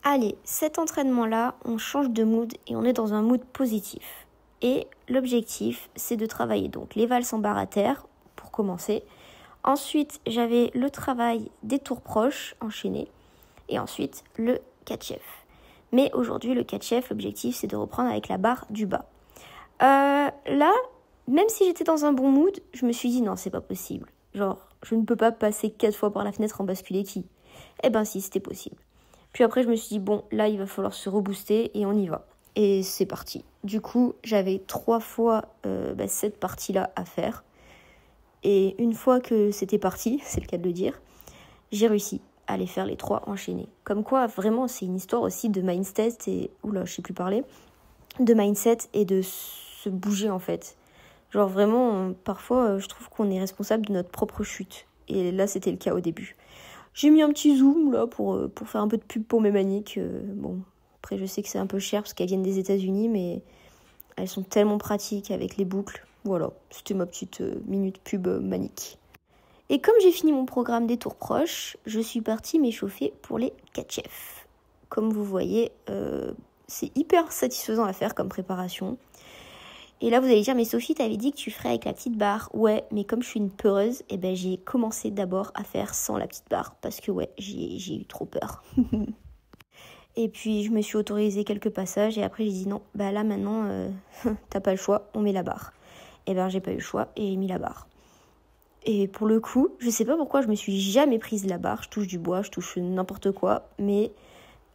Allez, cet entraînement-là, on change de mood et on est dans un mood positif. Et l'objectif, c'est de travailler donc les valses en barre à terre, pour commencer. Ensuite, j'avais le travail des tours proches enchaînés. Et ensuite, le catch-chef. Mais aujourd'hui, le catch-chef, l'objectif, c'est de reprendre avec la barre du bas. Là, même si j'étais dans un bon mood, je me suis dit non, c'est pas possible. Genre, je ne peux pas passer 4 fois par la fenêtre en basculer qui. Eh ben si, c'était possible. Puis après, je me suis dit bon, là, il va falloir se rebooster et on y va. Et c'est parti. Du coup, j'avais 3 fois cette partie-là à faire. Et une fois que c'était parti, c'est le cas de le dire, j'ai réussi à les faire les 3 enchaînés. Comme quoi, vraiment, c'est une histoire aussi de mindset et... Oula, je sais plus parler. De mindset et de se bouger, en fait. Genre vraiment, parfois, je trouve qu'on est responsable de notre propre chute. Et là, c'était le cas au début. J'ai mis un petit zoom, là, pour faire un peu de pub pour mes maniques. Bon, après, je sais que c'est un peu cher parce qu'elles viennent des États-Unis, mais elles sont tellement pratiques avec les boucles. Voilà, c'était ma petite minute pub manique. Et comme j'ai fini mon programme des tours proches, je suis partie m'échauffer pour les catch-chefs. Comme vous voyez, c'est hyper satisfaisant à faire comme préparation. Et là, vous allez dire, mais Sophie, t'avais dit que tu ferais avec la petite barre. Ouais, mais comme je suis une peureuse, j'ai commencé d'abord à faire sans la petite barre. Parce que ouais, j'ai eu trop peur. Et puis, je me suis autorisée quelques passages. Et après, j'ai dit non, là maintenant, t'as pas le choix, on met la barre. J'ai pas eu le choix et j'ai mis la barre. Et pour le coup, je sais pas pourquoi je me suis jamais prise la barre. Je touche du bois, je touche n'importe quoi. Mais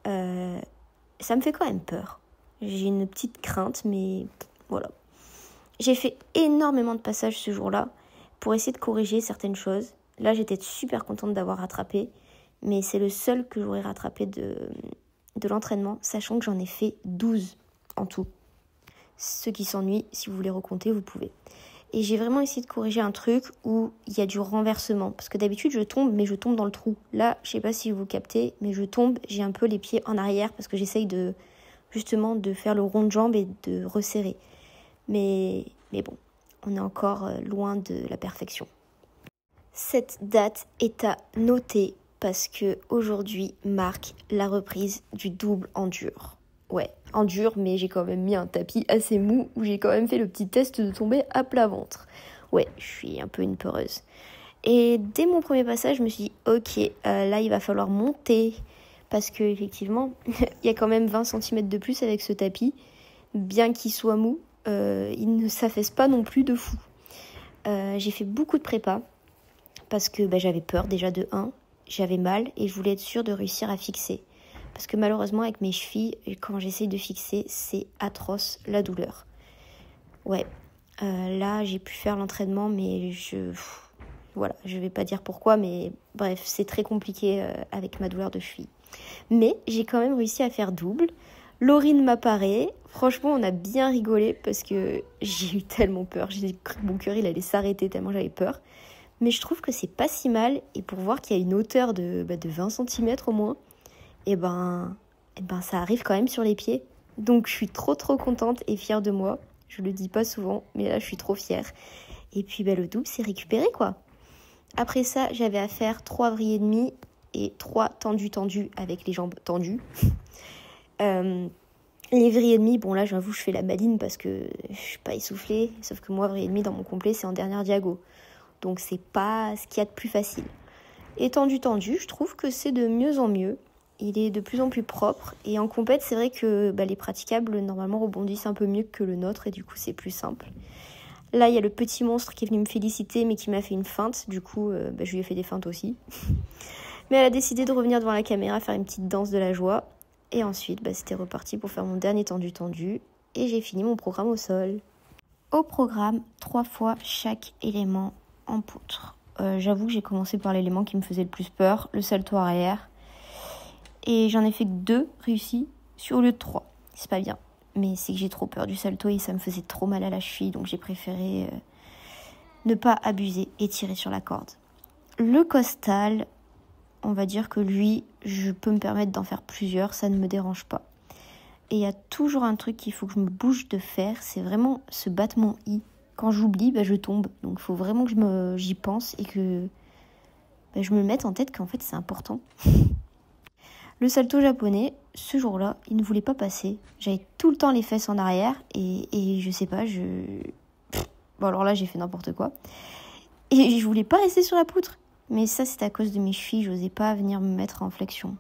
ça me fait quand même peur. J'ai une petite crainte, mais voilà. J'ai fait énormément de passages ce jour-là pour essayer de corriger certaines choses. Là, j'étais super contente d'avoir rattrapé, mais c'est le seul que j'aurais rattrapé de l'entraînement, sachant que j'en ai fait 12 en tout. Ceux qui s'ennuient, si vous voulez recompter, vous pouvez. Et j'ai vraiment essayé de corriger un truc où il y a du renversement. Parce que d'habitude, je tombe, mais je tombe dans le trou. Là, je sais pas si vous captez, mais je tombe, j'ai un peu les pieds en arrière parce que j'essaye justement de faire le rond de jambe et de resserrer. Mais bon, on est encore loin de la perfection. Cette date est à noter parce que aujourd'hui marque la reprise du double en dur. Ouais, en dur, mais j'ai quand même mis un tapis assez mou où j'ai quand même fait le petit test de tomber à plat ventre. Ouais, je suis un peu une peureuse. Et dès mon premier passage, je me suis dit, ok, là il va falloir monter parce que effectivement, il y a quand même 20 cm de plus avec ce tapis, bien qu'il soit mou. Il ne s'affaisse pas non plus de fou. J'ai fait beaucoup de prépa parce que j'avais peur déjà de 1, j'avais mal et je voulais être sûre de réussir à fixer. Parce que malheureusement avec mes chevilles, quand j'essaye de fixer, c'est atroce la douleur. Ouais, là j'ai pu faire l'entraînement mais voilà, je vais pas dire pourquoi, mais bref, c'est très compliqué avec ma douleur de cheville. Mais j'ai quand même réussi à faire double. Laurine m'apparaît. Franchement, on a bien rigolé parce que j'ai eu tellement peur. J'ai cru que mon cœur il allait s'arrêter tellement j'avais peur. Mais je trouve que c'est pas si mal. Et pour voir qu'il y a une hauteur de 20 cm au moins, ça arrive quand même sur les pieds. Donc je suis trop contente et fière de moi. Je le dis pas souvent, mais là je suis trop fière. Et puis le double c'est récupéré quoi. Après ça, j'avais à faire 3 vrilles et demi et 3 tendus avec les jambes tendues. Les vrilles et demi, bon là j'avoue je fais la maline parce que je suis pas essoufflée, sauf que moi vrilles et demi dans mon complet c'est en dernière diago, donc c'est pas ce qu'il y a de plus facile. Et tendu, je trouve que c'est de mieux en mieux, il est de plus en plus propre et en compète c'est vrai que les praticables normalement rebondissent un peu mieux que le nôtre et du coup c'est plus simple. Là il y a le petit monstre qui est venu me féliciter mais qui m'a fait une feinte, du coup je lui ai fait des feintes aussi. Mais elle a décidé de revenir devant la caméra faire une petite danse de la joie. Et ensuite, c'était reparti pour faire mon dernier tendu. Et j'ai fini mon programme au sol. Au programme, 3 fois chaque élément en poutre. J'avoue que j'ai commencé par l'élément qui me faisait le plus peur, le salto arrière. Et j'en ai fait que 2 réussis au lieu de 3. C'est pas bien. Mais c'est que j'ai trop peur du salto et ça me faisait trop mal à la cheville. Donc j'ai préféré ne pas abuser et tirer sur la corde. Le costal, on va dire que lui, je peux me permettre d'en faire plusieurs, ça ne me dérange pas. Et il y a toujours un truc qu'il faut que je me bouge de faire, c'est vraiment ce battement I. Quand j'oublie, je tombe. Donc il faut vraiment que j'y pense et que je me mette en tête qu'en fait c'est important. Le salto japonais, ce jour-là, il ne voulait pas passer. J'avais tout le temps les fesses en arrière et je sais pas, Bon alors là, j'ai fait n'importe quoi. Et je voulais pas rester sur la poutre. Mais ça, c'était à cause de mes chevilles, j'osais pas venir me mettre en flexion.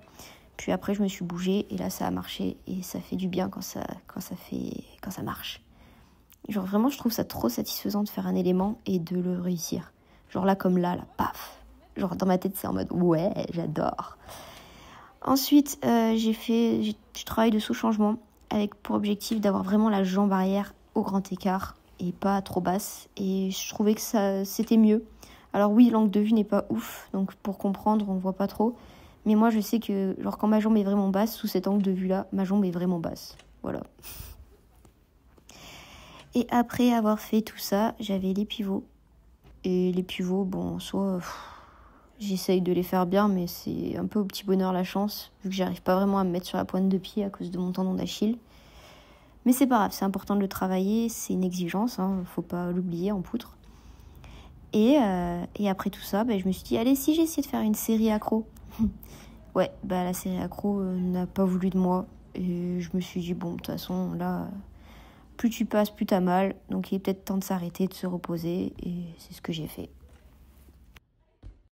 Puis après, je me suis bougée et là, ça a marché. Et ça fait du bien quand ça marche. Genre vraiment, je trouve ça trop satisfaisant de faire un élément et de le réussir. Genre là, comme là, paf. Genre dans ma tête, c'est en mode, ouais, j'adore. Ensuite, je travaille de sous-changement avec pour objectif d'avoir vraiment la jambe arrière au grand écart et pas trop basse. Et je trouvais que c'était mieux. Alors oui, l'angle de vue n'est pas ouf, donc pour comprendre, on voit pas trop. Mais moi, je sais que genre quand ma jambe est vraiment basse, sous cet angle de vue-là, ma jambe est vraiment basse. Voilà. Et après avoir fait tout ça, j'avais les pivots. Et les pivots, bon, soit j'essaye de les faire bien, mais c'est un peu au petit bonheur la chance, vu que j'arrive pas vraiment à me mettre sur la pointe de pied à cause de mon tendon d'Achille. Mais c'est pas grave, c'est important de le travailler, c'est une exigence, faut pas l'oublier en poutre. Et après tout ça, je me suis dit, allez, si j'essayais de faire une série accro. Ouais, la série accro n'a pas voulu de moi. Et je me suis dit, bon, de toute façon, là, plus tu passes, plus t'as mal. Donc il est peut-être temps de s'arrêter, de se reposer. Et c'est ce que j'ai fait.